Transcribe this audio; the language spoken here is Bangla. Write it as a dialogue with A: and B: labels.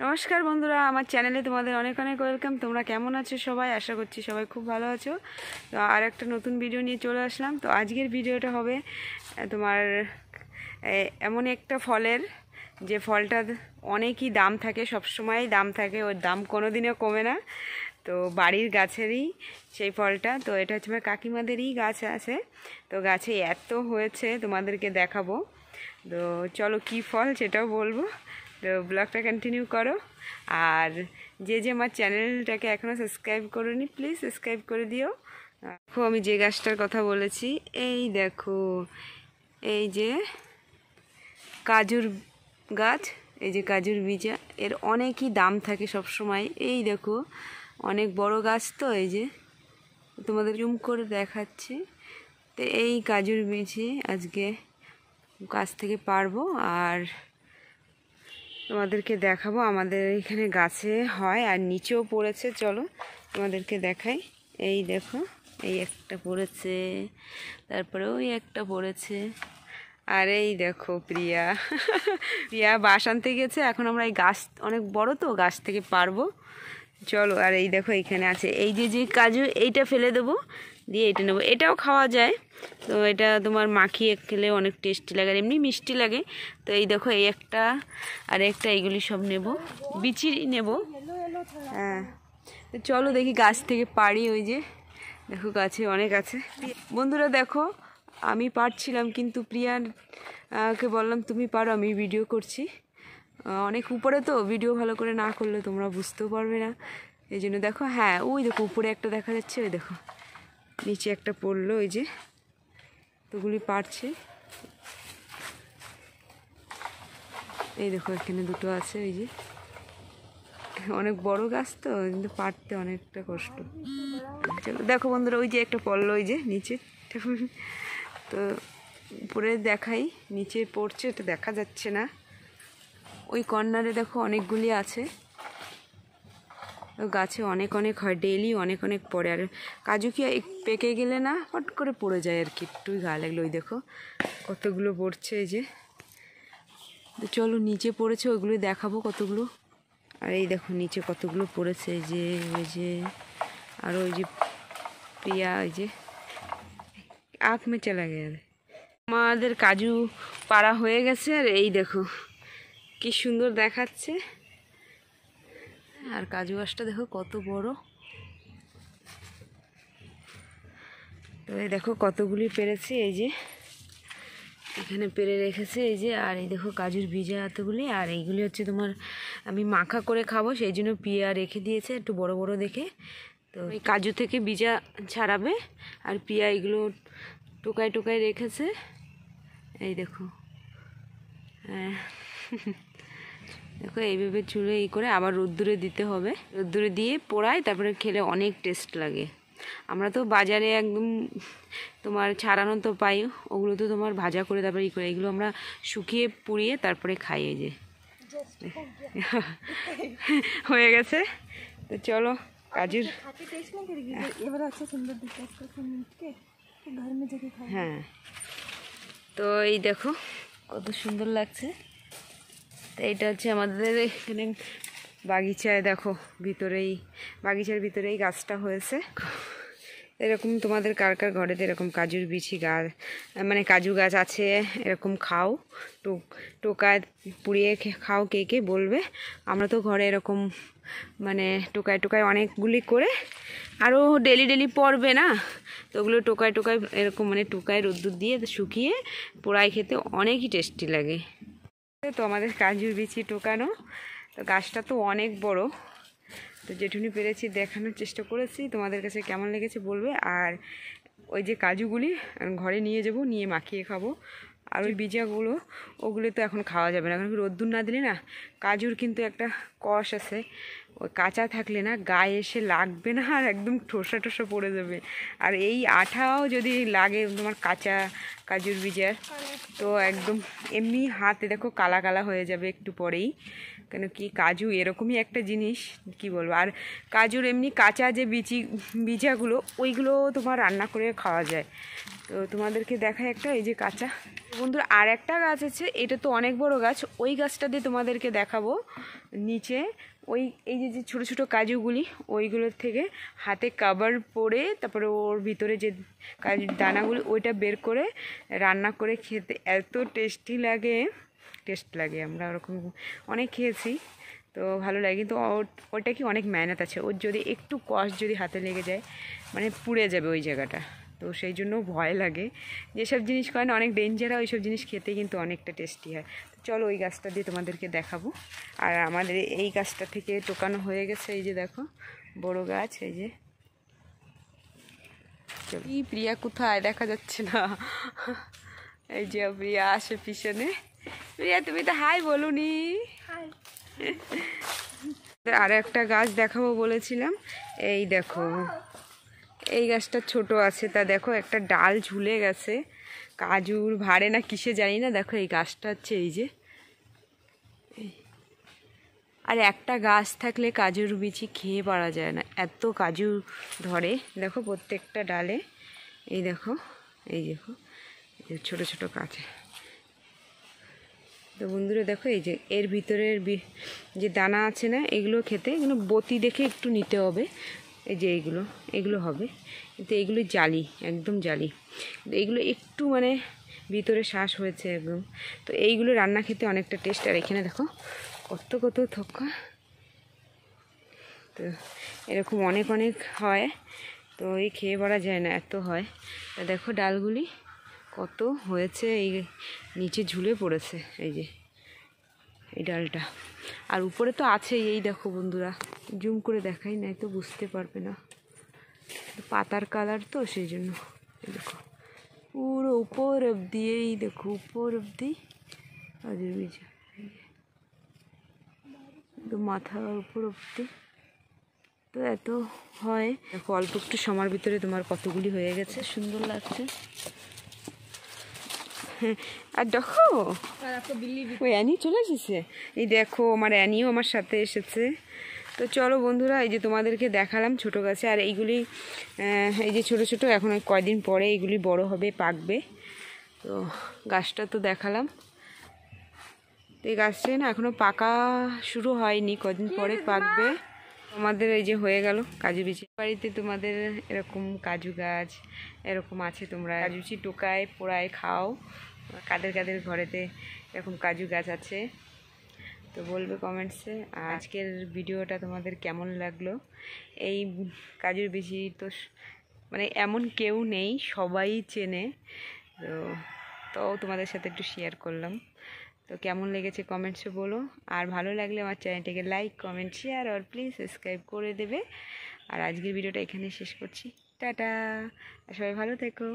A: নমস্কার বন্ধুরা, আমার চ্যানেলে তোমাদের অনেক অনেক ওয়েলকাম। তোমরা কেমন আছো সবাই? আশা করছি সবাই খুব ভালো আছো। তো আর একটা নতুন ভিডিও নিয়ে চলে আসলাম। তো আজকের ভিডিওটা হবে তোমার এমন একটা ফলের, যে ফলটা অনেকই দাম থাকে, সবসময়ই দাম থাকে, ওর দাম কোনো দিনও কমে না। তো বাড়ির গাছেরই সেই ফলটা। তো এটা হচ্ছে আমার কাকিমাদেরই গাছ আছে। তো গাছে এত হয়েছে, তোমাদেরকে দেখাবো। তো চলো কী ফল সেটাও বলবো। তো ব্লগটা কন্টিনিউ করো। আর যে আমার চ্যানেলটাকে এখনও সাবস্ক্রাইব করোনি, প্লিজ সাবস্ক্রাইব করে দিও। দেখো আমি যে গাছটার কথা বলেছি, এই দেখো, এই যে কাজুর গাছ, এই যে কাজুর বীজা, এর অনেকই দাম থাকে সব সময়। এই দেখো অনেক বড় গাছ, তো এই যে তোমাদের জুম করে দেখাচ্ছি। তো এই কাজুর বীজে আজকে গাছ থেকে পারবো আর তোমাদেরকে দেখাবো। আমাদের এখানে গাছে হয় আর নিচেও পড়েছে, চলো তোমাদেরকে দেখাই। এই দেখো, এই একটা পড়েছে, তারপরে ওই একটা পড়েছে, আর এই দেখো প্রিয়া প্রিয়া বাস আনতে গেছে। এখন আমরা এই গাছ অনেক বড়, তো গাছ থেকে পারবো, চলো। আর এই দেখো এইখানে আছে এই যে কাজু, এইটা ফেলে দেবো, দিয়ে এটা নেবো। এটাও খাওয়া যায়, তো এটা তোমার মাখিয়ে খেলে অনেক টেস্টি লাগে, আর এমনি মিষ্টি লাগে। তো এই দেখো এই একটা আর একটা, এইগুলি সব নেব, বিচি নেব। হ্যাঁ, তো চলো দেখি গাছ থেকে পারি। ওই যে দেখো গাছে অনেক আছে। বন্ধুরা দেখো, আমি পারছিলাম, কিন্তু প্রিয়াকে বললাম তুমি পারো, আমি ভিডিও করছি। অনেক উপরে তো, ভিডিও ভালো করে না করলে তোমরা বুঝতেও পারবে না, এই জন্য। দেখো, হ্যাঁ ওই দেখো উপরে একটা দেখা যাচ্ছে, ওই দেখো নিচে একটা পড়লো, ওই যে তোগুলি পারছে। এই দেখো এখানে দুটো আছে, ওই যে অনেক বড় গাছ তো, কিন্তু পারতে অনেকটা কষ্ট। চলো দেখো বন্ধুরা, ওই যে একটা পড়লো, ওই যে নিচে। তো উপরে দেখাই, নিচে পড়ছে, এটা দেখা যাচ্ছে না। ওই কর্নারে দেখো অনেকগুলি আছে, গাছে অনেক অনেক হয়, ডেইলি অনেক অনেক পড়ে। আর কাজু কি পেকে গেলে না হট করে পড়ে যায় আর কি, একটুই গা লাগলো। ওই দেখো কতগুলো পড়ছে, এই যে। চলো নিচে পড়েছে, ওইগুলো দেখাবো কতগুলো। আর এই দেখো নিচে কতগুলো পড়েছে, এই যে ওই যে, আর ওই যে প্রিয়া, ওই যে আখ মে চলা গেছে। আমাদের কাজু পাড়া হয়ে গেছে, আর এই দেখো কি সুন্দর দেখাচ্ছে। আর কাজু গাছটা দেখো কত বড়। তো এই দেখো কতগুলি পেরেছি, এই যে এখানে পেরে রেখেছে, এই যে। আর এই দেখো কাজুর বীজা এতগুলি, আর এইগুলি হচ্ছে তোমার আমি মাখা করে খাবো, সেই জন্য পিয়া রেখে দিয়েছে একটু বড় বড় দেখে। তো এই কাজু থেকে বীজা ছাড়াবে, আর পিয়া এগুলো টোকায় টোকায় রেখেছে, এই দেখো। হ্যাঁ দেখো এইভাবে চুলে এই করে আবার রোদ্দুরে দিতে হবে, রোদ্দুরে দিয়ে পোড়ায়, তারপরে খেলে অনেক টেস্ট লাগে। আমরা তো বাজারে একদম তোমার ছাড়ানো তো পাই, ওগুলো তো তোমার ভাজা করে তারপরে করে, এগুলো আমরা শুকিয়ে পুড়িয়ে তারপরে খাই। এই যে হয়ে গেছে। তো চলো কাজুর, হ্যাঁ তো এই দেখো কত সুন্দর লাগছে। তো এইটা হচ্ছে আমাদের এখানে বাগিচায়, দেখো ভিতরেই, বাগিচার ভিতরেই গাছটা হয়েছে। এরকম তোমাদের কার কার ঘরেতে এরকম কাজুর বিচি গাছ, মানে কাজু গাছ আছে, এরকম খাও, টোকায় পুড়িয়ে খাও, কে কে বলবে। আমরা তো ঘরে এরকম মানে টোকায় টোকায় অনেকগুলি করে, আরও ডেলি ডেলি পড়বে না, তো ওগুলো টোকায় টোকায় এরকম মানে টোকায় রোদ্দুর দিয়ে শুকিয়ে পোড়ায় খেতে অনেকই টেস্টি লাগে। তো আমাদের কাজুর বিচি টোকানো, তো গাছটা তো অনেক বড়। তো যেটুকুনি পেরেছি দেখানোর চেষ্টা করেছি, তোমাদের কাছে কেমন লেগেছে বলবে। আর ওই যে কাজুগুলি ঘরে নিয়ে যাব, নিয়ে মাখিয়ে খাবো। আর ওই বীজাগুলো, ওগুলো তো এখন খাওয়া যাবে না, কারণ রোদ্দুর না দিলে না, কাজুর কিন্তু একটা কষ আছে, ওই কাঁচা থাকলে না গায়ে এসে লাগবে না, আর একদম ঠোসা ঠোসা পড়ে যাবে। আর এই আঠাও যদি লাগে তোমার কাঁচা কাজুর বীজের, তো একদম এমনি হাতে দেখো কালা কালা হয়ে যাবে একটু পরেই। কেন কি কাজু এরকমই একটা জিনিস, কি বলবো। আর কাজুর এমনি কাঁচা যে বীজাগুলো ওইগুলো তোমার রান্না করে খাওয়া যায়। তো তোমাদেরকে দেখায় একটা, এই যে কাঁচা। বন্ধুরা আর একটা গাছ আছে, এটা তো অনেক বড় গাছ, ওই গাছটা দিয়ে তোমাদেরকে দেখাবো। নিচে ওই এই যে ছোটো ছোটো কাজুগুলি, ওইগুলোর থেকে হাতে কাভার পরে তারপরে ওর ভিতরে যে কাজুর দানাগুলি ওইটা বের করে রান্না করে খেতে এত টেস্ট লাগে। আমরা ওরকম অনেক খেয়েছি, তো ভালো লাগে। কিন্তু ওটা কি অনেক মেহনত আছে, ওর যদি একটু কষ্ট যদি হাতে লেগে যায় মানে পুড়ে যাবে ওই জায়গাটা, তো সেই জন্য ভয় লাগে। যেসব জিনিস করে না অনেক ডেঞ্জার হয়, ওইসব জিনিস খেতে কিন্তু অনেকটা টেস্টি হয়। তো চলো ওই গাছটা দিয়ে তোমাদেরকে দেখাবো। আর আমাদের এই গাছটা থেকে টোকানো হয়ে গেছে, এই যে দেখো বড় গাছ, এই যে। এই প্রিয়া কোথায় দেখা যাচ্ছে না, এই যে প্রিয়া আসে পিছনে। প্রিয়া তুমি তো হাই বলুনি। আর একটা গাছ দেখাবো বলেছিলাম, এই দেখো এই গাছটা ছোট আছে, তা দেখো একটা ডাল ঝুলে গেছে, কাজুর ভাড়ে না কিসে জানি না। দেখো এই গাছটা হচ্ছে এই যে, আর একটা গাছ থাকলে কাজুর বিচি খেয়ে পারা যায় না, এত কাজু ধরে। দেখো প্রত্যেকটা ডালে, এই দেখো ছোটো ছোটো কাঁচা। তো বন্ধুরা দেখো এই যে এর ভিতরের যে দানা আছে না, এগুলো খেতে এগুলো বতি দেখে একটু নিতে হবে। এই যে এগুলো হবে, কিন্তু এইগুলো জালি, একদম জালি। এইগুলো একটু মানে ভিতরে শ্বাস হয়েছে একদম। তো এইগুলো রান্না খেতে অনেকটা টেস্ট। আর এখানে দেখো কত থোকা, তো এরকম অনেক হয়, তো এই খেয়ে পড়া যায় না, এত হয়। তা দেখো ডালগুলি কত হয়েছে, এই নিচে ঝুলে পড়েছে এই যে এই ডালটা। আর উপরে তো আছেই, এই দেখো বন্ধুরা জুম করে দেখাই নাই তো বুঝতে পারবে না, পাতার কালার তো সেই জন্য। দেখো পুরো উপর অবধি, এই দেখো উপর অবধি কাজুর বীজ, একদম মাথার উপর অবধি। তো এত হয়, দেখো অল্প একটু সময়ের ভিতরে তোমার কতগুলি হয়ে গেছে, সুন্দর লাগছে। হ্যাঁ, আর দেখো ওই অ্যানি চলে এসেছে, এই দেখো আমার অ্যানিও আমার সাথে এসেছে। তো চলো বন্ধুরা, এই যে তোমাদেরকে দেখালাম ছোটো গাছে, আর এইগুলি এই যে ছোটো ছোটো এখন কয়দিন পরে এইগুলি বড় হবে, পাকবে। তো গাছটা তো দেখালাম, তো এই গাছটা না এখনও পাকা শুরু হয়নি, কদিন পরে পাকবে। আমাদের এই যে হয়ে গেল কাজু বিচি। বাড়িতে তোমাদের এরকম কাজু গাছ এরকম আছে, তোমরা কাজু বিচি টোকায় পোড়ায় খাও? কাদের ঘরেতে এরকম কাজু গাছ আছে তো বলবে কমেন্টসে। আজকের ভিডিওটা তোমাদের কেমন লাগলো? এই কাজুর বিচি তো মানে এমন কেউ নেই, সবাই চেনে, তো তোমাদের সাথে একটু শেয়ার করলাম। তো কেমন লেগেছে কমেন্টসে বলো, আর ভালো লাগলে আমার চ্যানেলটাকে লাইক কমেন্ট শেয়ার আর প্লিজ সাবস্ক্রাইব করে দেবে। আর আজকের ভিডিওটা এখানে শেষ করছি, টাটা, সবাই ভালো থেকো।